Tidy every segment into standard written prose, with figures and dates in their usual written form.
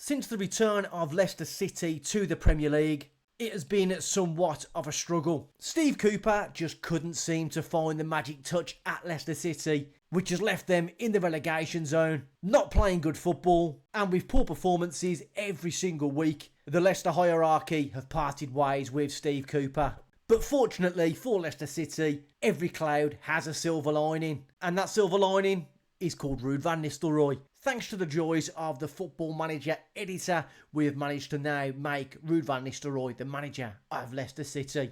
Since the return of Leicester City to the Premier League, it has been somewhat of a struggle. Steve Cooper just couldn't seem to find the magic touch at Leicester City, which has left them in the relegation zone, not playing good football, and with poor performances every single week. The Leicester hierarchy have parted ways with Steve Cooper. But fortunately for Leicester City, every cloud has a silver lining, and that silver lining is called Ruud Van Nistelrooy. Thanks to the joys of the Football Manager editor, we have managed to now make Ruud Van Nistelrooy the manager of Leicester City.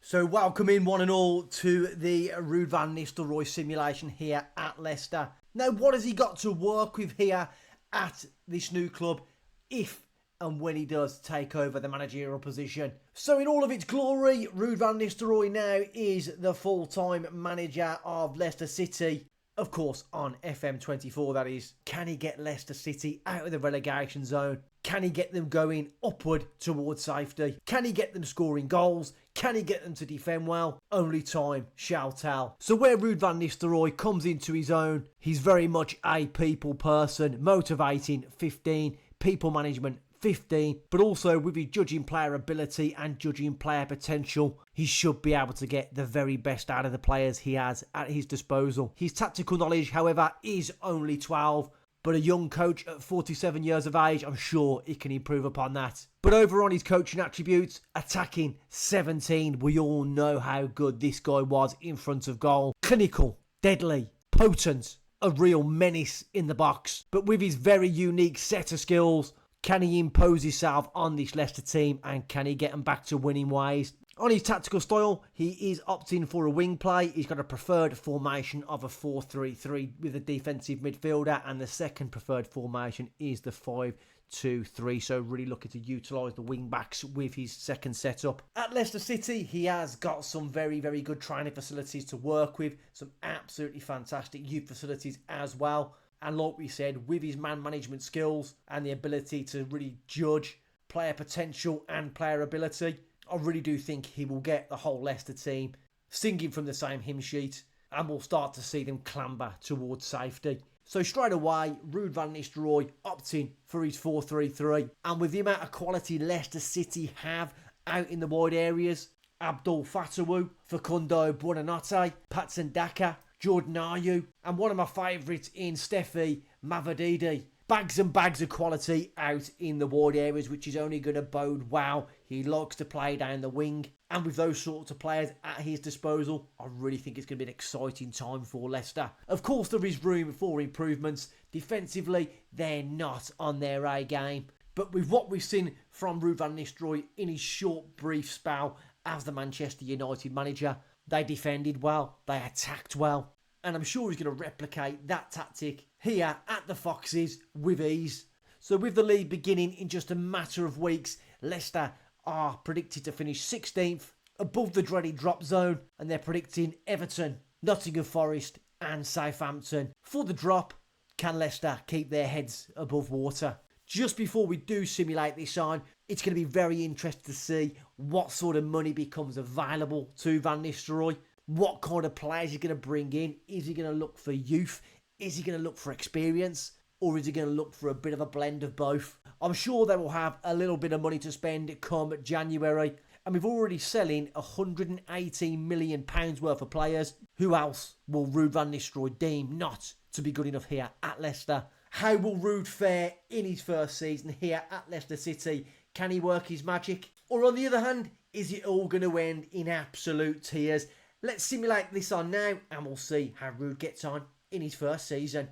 So welcome in one and all to the Ruud Van Nistelrooy simulation here at Leicester. Now, what has he got to work with here at this new club if and when he does take over the managerial position? So in all of its glory, Ruud Van Nistelrooy now is the full-time manager of Leicester City. Of course, on FM24, that is. Can he get Leicester City out of the relegation zone? Can he get them going upward towards safety? Can he get them scoring goals? Can he get them to defend well? Only time shall tell. So where Ruud Van Nistelrooy comes into his own, he's very much a people person, motivating 15, people management 15, but also with his judging player ability and judging player potential, he should be able to get the very best out of the players he has at his disposal. His tactical knowledge, however, is only 12, but a young coach at 47 years of age, I'm sure he can improve upon that. But over on his coaching attributes, attacking 17, we all know how good this guy was in front of goal. Clinical, deadly, potent, a real menace in the box. But with his very unique set of skills, can he impose himself on this Leicester team and can he get them back to winning ways? On his tactical style, he is opting for a wing play. He's got a preferred formation of a 4-3-3 with a defensive midfielder, and the second preferred formation is the 5-2-3. So really looking to utilise the wing backs with his second setup. At Leicester City, he has got some very, very good training facilities to work with. Some absolutely fantastic youth facilities as well. And like we said, with his man management skills and the ability to really judge player potential and player ability, I really do think he will get the whole Leicester team singing from the same hymn sheet, and we'll start to see them clamber towards safety. So straight away, Ruud Van Nistelrooy opting for his 4-3-3. And with the amount of quality Leicester City have out in the wide areas, Abdul Fatawu, Facundo Buonanotte, Patson Daka, Jordan Ayew, and one of my favourites in Steffi Mavadidi. Bags and bags of quality out in the wide areas, which is only going to bode well. He likes to play down the wing. And with those sorts of players at his disposal, I really think it's going to be an exciting time for Leicester. Of course, there is room for improvements. Defensively, they're not on their A game. But with what we've seen from Ruud Van Nistelrooy in his short, brief spell as the Manchester United manager, they defended well, they attacked well. And I'm sure he's going to replicate that tactic here at the Foxes with ease. So with the league beginning in just a matter of weeks, Leicester are predicted to finish 16th, above the dreaded drop zone, and they're predicting Everton, Nottingham Forest and Southampton. For the drop, can Leicester keep their heads above water? Just before we do simulate this on, it's going to be very interesting to see what sort of money becomes available to Van Nistelrooy. What kind of players he's going to bring in. Is he going to look for youth? Is he going to look for experience? Or is he going to look for a bit of a blend of both? I'm sure they will have a little bit of money to spend come January. And we've already selling £118 million worth of players. Who else will Ruud Van Nistelrooy deem not to be good enough here at Leicester? How will Ruud fare in his first season here at Leicester City? Can he work his magic? Or on the other hand, is it all going to end in absolute tears? Let's simulate this on now and we'll see how Ruud gets on in his first season.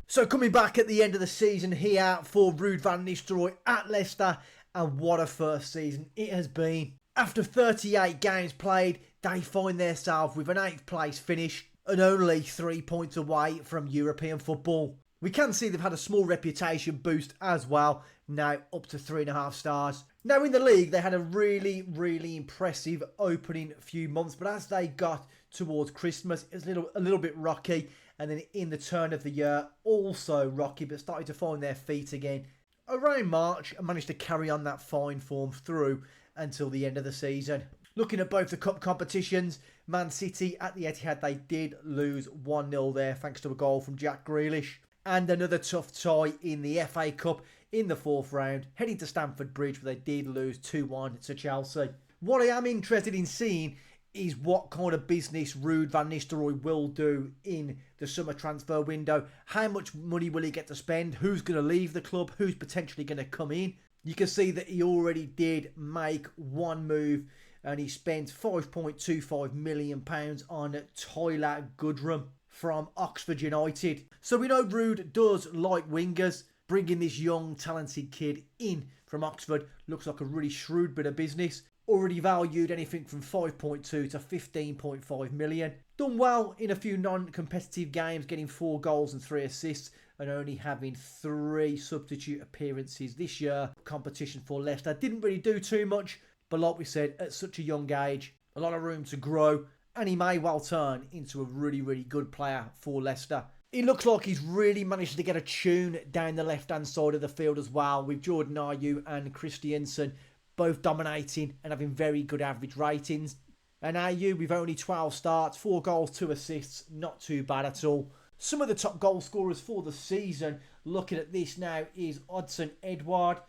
So coming back at the end of the season here for Ruud Van Nistelrooy at Leicester, and what a first season it has been. After 38 games played, they find themselves with an 8th place finish and only 3 points away from European football. We can see they've had a small reputation boost as well, now up to 3.5 stars. Now in the league, they had a really, really impressive opening few months, but as they got towards Christmas, it was a little bit rocky, And then in the turn of the year, also rocky, but started to find their feet again around March and managed to carry on that fine form through until the end of the season. Looking at both the cup competitions, Man City at the Etihad, they did lose 1-0 there thanks to a goal from Jack Grealish. And another tough tie in the FA Cup in the fourth round, heading to Stamford Bridge, where they did lose 2-1 to Chelsea. What I am interested in seeing is what kind of business Ruud Van Nistelrooy will do in the summer transfer window. How much money will he get to spend? Who's going to leave the club? Who's potentially going to come in? You can see that he already did make one move, and he spent £5.25 million on Tyler Goodrum from Oxford United. So we know Ruud does like wingers. Bringing this young, talented kid in from Oxford looks like a really shrewd bit of business. Already valued anything from 5.2 to 15.5 million. Done well in a few non-competitive games, getting 4 goals and 3 assists, and only having 3 substitute appearances this year. Competition for Leicester. Didn't really do too much, but like we said, at such a young age, a lot of room to grow, and he may well turn into a really, really good player for Leicester. It looks like he's really managed to get a tune down the left-hand side of the field as well, with Jordan Ayew and Christiansen both dominating and having very good average ratings. And Ayew with only 12 starts, 4 goals, 2 assists, not too bad at all. Some of the top goal scorers for the season, looking at this now, is Odsonne Edouard,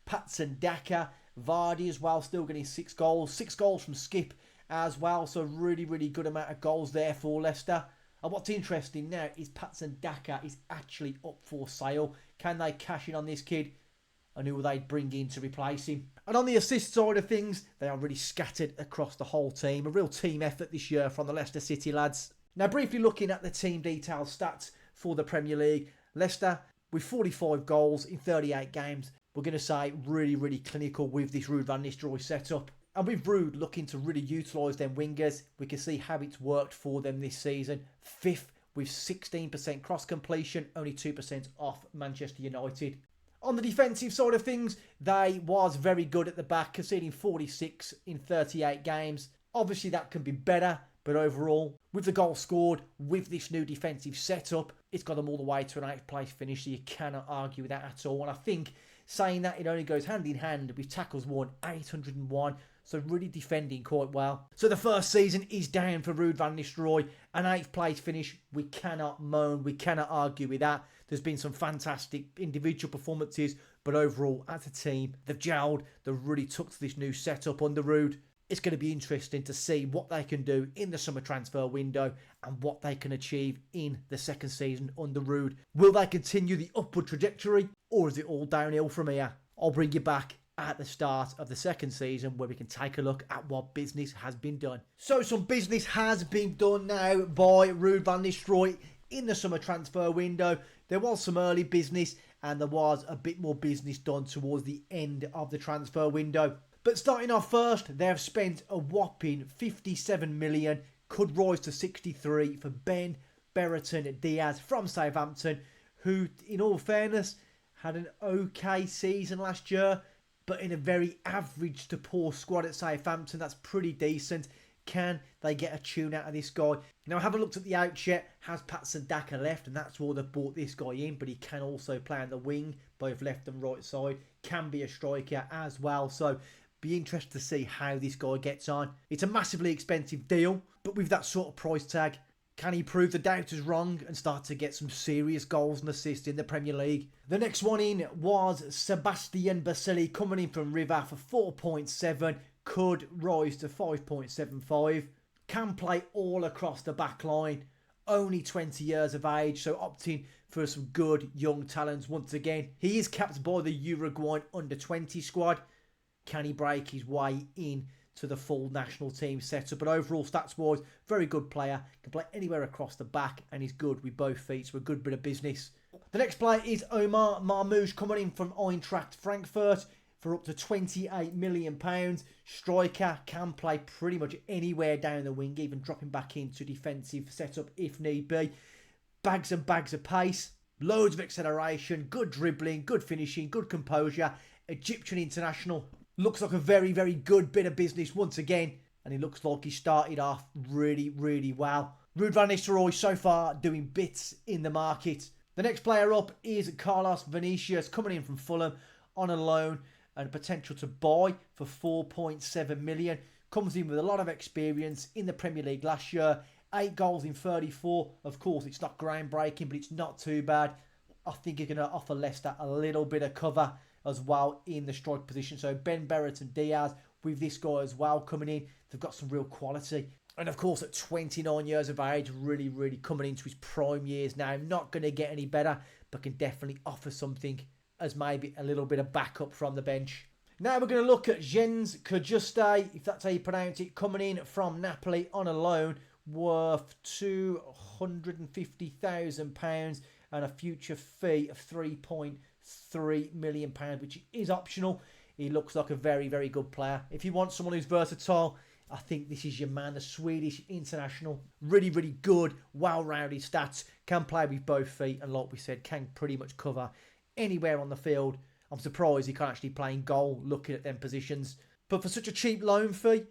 Patson Daka, Vardy as well, still getting 6 goals. 6 goals from Skip as well, so really, really good amount of goals there for Leicester. And what's interesting now is Patson Daka is actually up for sale. Can they cash in on this kid? And who will they bring in to replace him? And on the assist side of things, they are really scattered across the whole team. A real team effort this year from the Leicester City lads. Now, briefly looking at the team details stats for the Premier League. Leicester, with 45 goals in 38 games, we're going to say really, really clinical with this Ruud Van Nistelrooy setup. And with Ruud looking to really utilise them wingers, we can see how it's worked for them this season. 5th with 16% cross completion, only 2% off Manchester United. On the defensive side of things, they was very good at the back, conceding 46 in 38 games. Obviously that can be better, but overall, with the goal scored, with this new defensive setup, it's got them all the way to an 8th place finish, so you cannot argue with that at all. And I think saying that, it only goes hand in hand with tackles won, 801. So really defending quite well. So the first season is down for Ruud Van Nistelrooy. An 8th place finish. We cannot moan. We cannot argue with that. There's been some fantastic individual performances. But overall, as a team, they've gelled. They've really took to this new setup under Ruud. It's going to be interesting to see what they can do in the summer transfer window and what they can achieve in the second season under Ruud. Will they continue the upward trajectory, or is it all downhill from here? I'll bring you back at the start of the second season, where we can take a look at what business has been done. So some business has been done now by Ruud Van Nistelrooy in the summer transfer window. There was some early business and there was a bit more business done towards the end of the transfer window. But starting off first, they have spent a whopping 57 million, could rise to 63 for Ben Brereton Diaz from Southampton, who, in all fairness, had an okay season last year, but in a very average to poor squad at Southampton. That's pretty decent. Can they get a tune out of this guy? Now, I haven't looked at the out yet. Has Patson Daka left? And that's why they've brought this guy in. But he can also play on the wing, both left and right side. Can be a striker as well. So, be interested to see how this guy gets on. It's a massively expensive deal. But with that sort of price tag, can he prove the doubters wrong and start to get some serious goals and assists in the Premier League? The next one in was Sebastian Baselli, coming in from River for 4.7. Could rise to 5.75. Can play all across the back line. Only 20 years of age, so opting for some good young talents once again. He is capped by the Uruguayan under-20 squad. Can he break his way in to the full national team setup? But overall, stats-wise, very good player. Can play anywhere across the back and he's good with both feet, so a good bit of business. The next player is Omar Marmoush, coming in from Eintracht Frankfurt for up to £28 million. Striker, can play pretty much anywhere down the wing, even dropping back into defensive setup if need be. Bags and bags of pace, loads of acceleration, good dribbling, good finishing, good composure. Egyptian international. Looks like a very, very good bit of business once again. And it looks like he started off really, really well. Ruud Van Nistelrooy so far doing bits in the market. The next player up is Carlos Vinicius, coming in from Fulham on a loan and potential to buy for 4.7 million. Comes in with a lot of experience in the Premier League last year. 8 goals in 34. Of course, it's not groundbreaking, but it's not too bad. I think you're going to offer Leicester a little bit of cover as well in the strike position. So Ben Brereton Diaz with this guy as well coming in. They've got some real quality. And of course, at 29 years of age, really coming into his prime years now. Not going to get any better, but can definitely offer something as maybe a little bit of backup from the bench. Now we're going to look at Jens Kajuste, if that's how you pronounce it, coming in from Napoli on a loan worth £250,000 and a future fee of £3.3 million, which is optional. He looks like a very good player. If you want someone who's versatile, I think this is your man, the Swedish international. Really good, well-rounded stats. Can play with both feet and like we said, can pretty much cover anywhere on the field. I'm surprised he can't actually play in goal looking at them positions. But for such a cheap loan fee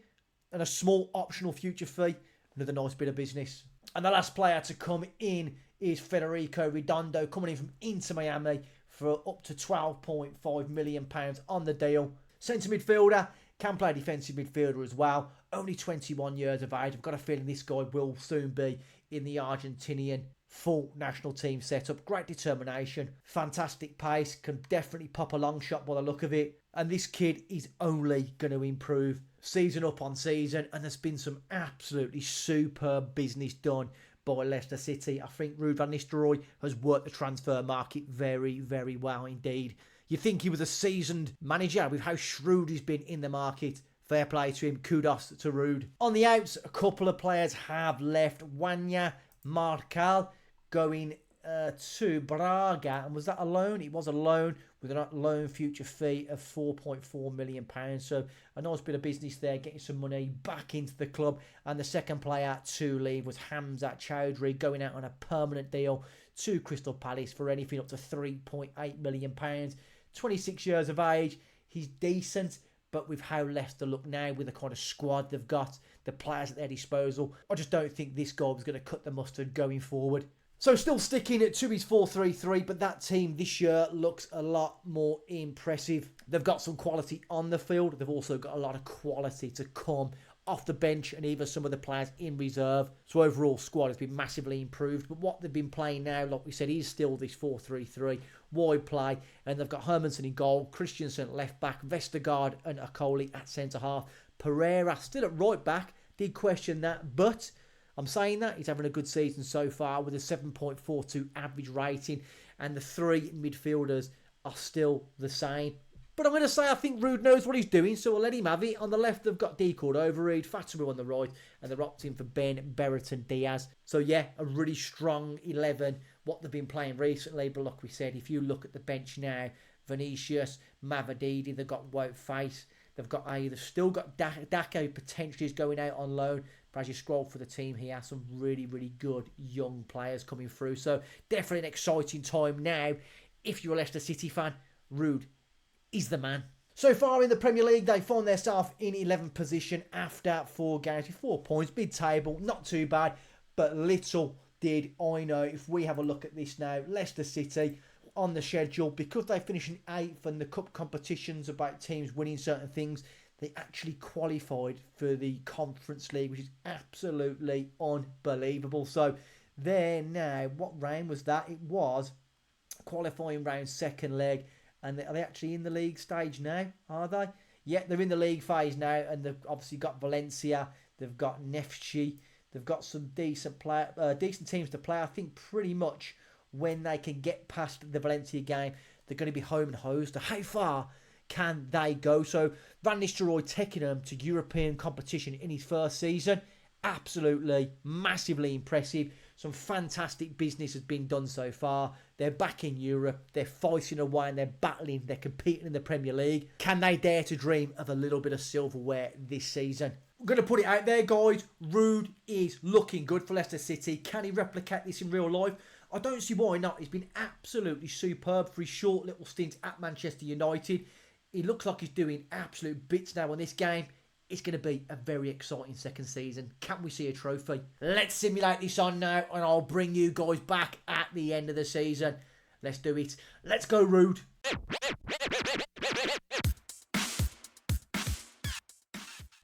and a small optional future fee, another nice bit of business. And the last player to come in is Federico Redondo, coming in from Inter Miami for up to £12.5 million on the deal. Centre midfielder, can play defensive midfielder as well. Only 21 years of age. I've got a feeling this guy will soon be in the Argentinian full national team setup. Great determination, fantastic pace, can definitely pop a long shot by the look of it. And this kid is only going to improve season up on season. And there's been some absolutely superb business done by Leicester City. I think Ruud Van Nistelrooy has worked the transfer market very well indeed. You think he was a seasoned manager with how shrewd he's been in the market. Fair play to him. Kudos to Ruud. On the outs, a couple of players have left. Wanya Marcal going to Braga. And was that a loan? It was a loan with a loan future fee of £4.4 million. So a nice bit of business there, getting some money back into the club. And the second player to leave was Hamza Chowdhury, going out on a permanent deal to Crystal Palace for anything up to £3.8 million. 26 years of age. He's decent, but with how Leicester look now, with the kind of squad they've got, the players at their disposal, I just don't think this guy was going to cut the mustard going forward. So still sticking to his 4-3-3, but that team this year looks a lot more impressive. They've got some quality on the field. They've also got a lot of quality to come off the bench and even some of the players in reserve. So overall squad has been massively improved. But what they've been playing now, like we said, is still this 4-3-3 wide play. And they've got Hermansen in goal, Christensen left back, Vestergaard and Akoli at centre half. Pereira still at right back. Did question that, but I'm saying that he's having a good season so far with a 7.42 average rating. And the three midfielders are still the same. But I'm going to say I think Ruud knows what he's doing, so we'll let him have it. On the left, they've got Decord Overeed, Fataru on the right, and they're opting for Ben Brereton Diaz. So yeah, a really strong 11, what they've been playing recently. But like we said, if you look at the bench now, Vinicius, Mavididi, they've got Wout Face, they've still got Dako potentially is going out on loan. But as you scroll through the team here, some really good young players coming through. So definitely an exciting time now. If you're a Leicester City fan, Ruud is the man. So far in the Premier League, they find themselves in 11th position after 4 games with 4 points. Mid-table, not too bad, but little did I know. If we have a look at this now, Leicester City on the schedule, because they finish in 8th and the cup competitions about teams winning certain things, they actually qualified for the Conference League, which is absolutely unbelievable. So there now, what round was that? It was qualifying round, second leg. And are they actually in the league stage now? Are they? Yeah, they're in the league phase now. And they've obviously got Valencia. They've got Neftchi. They've got some decent teams to play. I think pretty much when they can get past the Valencia game, they're going to be home and hosed. So how far can they go? So Van Nistelrooy taking them to European competition in his first season. Absolutely, massively impressive. Some fantastic business has been done so far. They're back in Europe. They're fighting away and they're battling. They're competing in the Premier League. Can they dare to dream of a little bit of silverware this season? I'm going to put it out there, guys. Ruud is looking good for Leicester City. Can he replicate this in real life? I don't see why not. He's been absolutely superb for his short little stint at Manchester United. He looks like he's doing absolute bits now on this game. It's going to be a very exciting second season. Can we see a trophy? Let's simulate this on now, and I'll bring you guys back at the end of the season. Let's do it. Let's go, Ruud.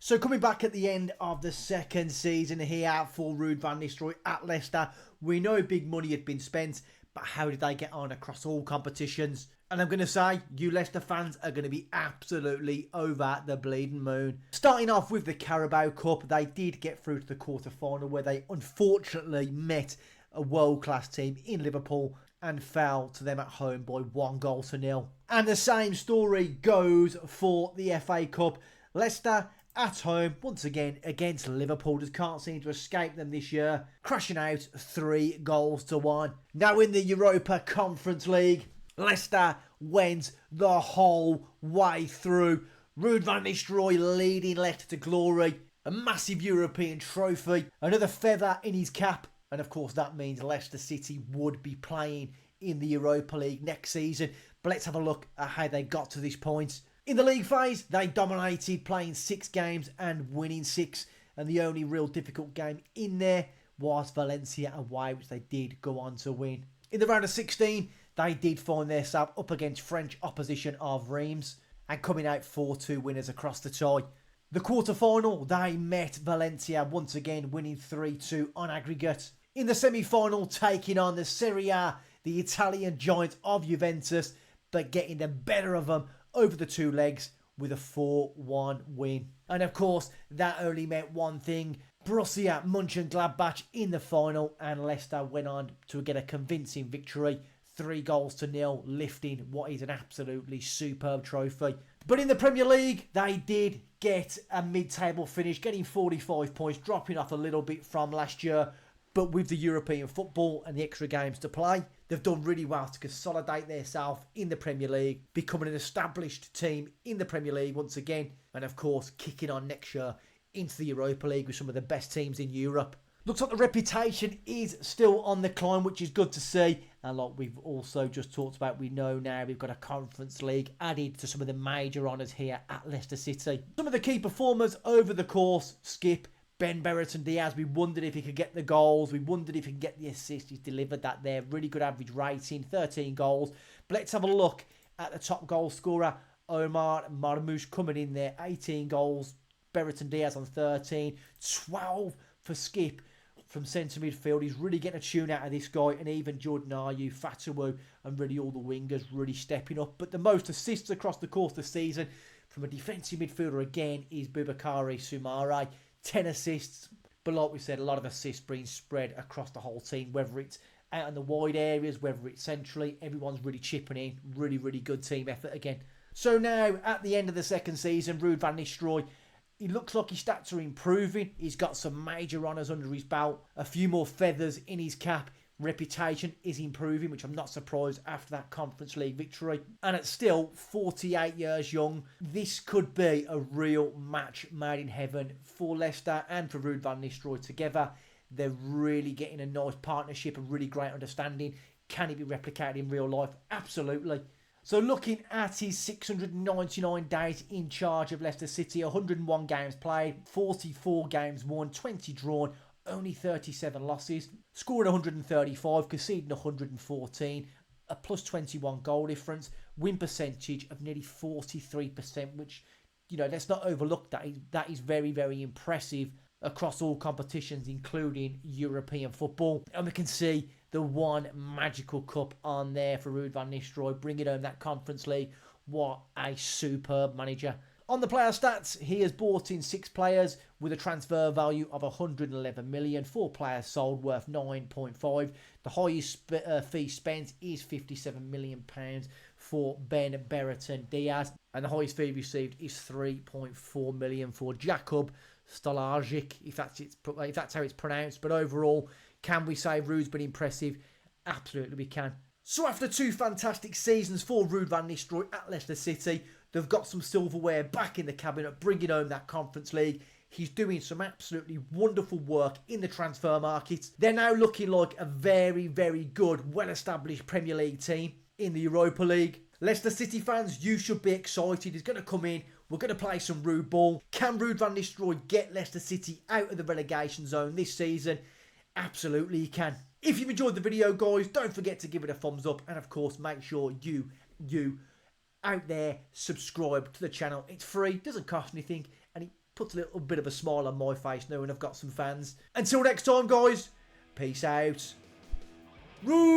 So coming back at the end of the second season here for Ruud Van Nistelrooy at Leicester, we know big money had been spent, but how did they get on across all competitions? And I'm going to say, you Leicester fans are going to be absolutely over the bleeding moon. Starting off with the Carabao Cup, they did get through to the quarter-final where they unfortunately met a world-class team in Liverpool and fell to them at home by 1-0. And the same story goes for the FA Cup. Leicester at home, once again, against Liverpool. Just can't seem to escape them this year. Crashing out 3-1. Now in the Europa Conference League, Leicester went the whole way through. Ruud Van Nistelrooy leading Leicester to glory. A massive European trophy. Another feather in his cap. And of course that means Leicester City would be playing in the Europa League next season. But let's have a look at how they got to this point. In the league phase, they dominated, playing 6 games and winning 6. And the only real difficult game in there was Valencia away, which they did go on to win. In the round of 16, they did find themselves up against French opposition of Reims and coming out 4-2 winners across the tie. The quarter-final, they met Valencia once again, winning 3-2 on aggregate. In the semi-final, taking on the Serie A, the Italian giants of Juventus, but getting the better of them over the 2 legs with a 4-1 win. And of course, that only meant one thing. Borussia Mönchengladbach in the final, and Leicester went on to get a convincing victory. 3-0, lifting what is an absolutely superb trophy. But in the Premier League, they did get a mid-table finish, getting 45 points, dropping off a little bit from last year. But with the European football and the extra games to play, they've done really well to consolidate themselves in the Premier League, becoming an established team in the Premier League once again, and of course kicking on next year into the Europa League with some of the best teams in Europe. Looks like the reputation is still on the climb, which is good to see. And like we've also just talked about, we know now we've got a Conference League added to some of the major honours here at Leicester City. Some of the key performers over the course: Skip, Ben Brereton Diaz. We wondered if he could get the goals. We wondered if he could get the assists. He's delivered that there. Really good average rating, 13 goals. But let's have a look at the top goal scorer, Omar Marmoush, coming in there. 18 goals. Brereton Diaz on 13. 12 for Skip from centre midfield. He's really getting a tune out of this guy. And even Jordan Ayew, Fatawu, and really all the wingers really stepping up. But the most assists across the course of the season from a defensive midfielder again is Boubakary Soumaré. 10 assists, but like we said, a lot of assists being spread across the whole team, whether it's out in the wide areas, whether it's centrally. Everyone's really chipping in. Really, really good team effort again. So now, at the end of the second season, Ruud Van Nistelrooy, he looks like his stats are improving. He's got some major honours under his belt, a few more feathers in his cap. Reputation is improving, which I'm not surprised after that Conference League victory. And at still 48 years young, this could be a real match made in heaven for Leicester and for Ruud Van Nistelrooy together. They're really getting a nice partnership, a really great understanding. Can it be replicated in real life? Absolutely. So looking at his 699 days in charge of Leicester City, 101 games played, 44 games won, 20 drawn, only 37 losses, scoring 135, conceding 114, a plus 21 goal difference, win percentage of nearly 43%, which, you know, let's not overlook that. That is very, very impressive across all competitions, including European football. And we can see the one magical cup on there for Ruud Van Nistelrooy, bringing home that Conference League. What a superb manager. On the player stats, he has bought in 6 players with a transfer value of 111 million. 4 players sold worth 9.5. The highest fee spent is 57 million pounds for Ben Brereton Diaz, and the highest fee received is 3.4 million for Jakub Stolarczyk, if that's how it's pronounced. But overall, can we say Ruud's been impressive? Absolutely we can. So after 2 fantastic seasons for Ruud Van Nistelrooy at Leicester City, they've got some silverware back in the cabinet, bringing home that Conference League. He's doing some absolutely wonderful work in the transfer market. They're now looking like a very, very good, well-established Premier League team in the Europa League. Leicester City fans, you should be excited. He's going to come in We're going to play some rude ball. Can Ruud Van Nistelrooy get Leicester City out of the relegation zone this season? Absolutely he can. If you've enjoyed the video, guys, don't forget to give it a thumbs up. And, of course, make sure you out there subscribe to the channel. It's free, doesn't cost anything, and it puts a little bit of a smile on my face knowing I've got some fans. Until next time, guys, peace out. Ruud!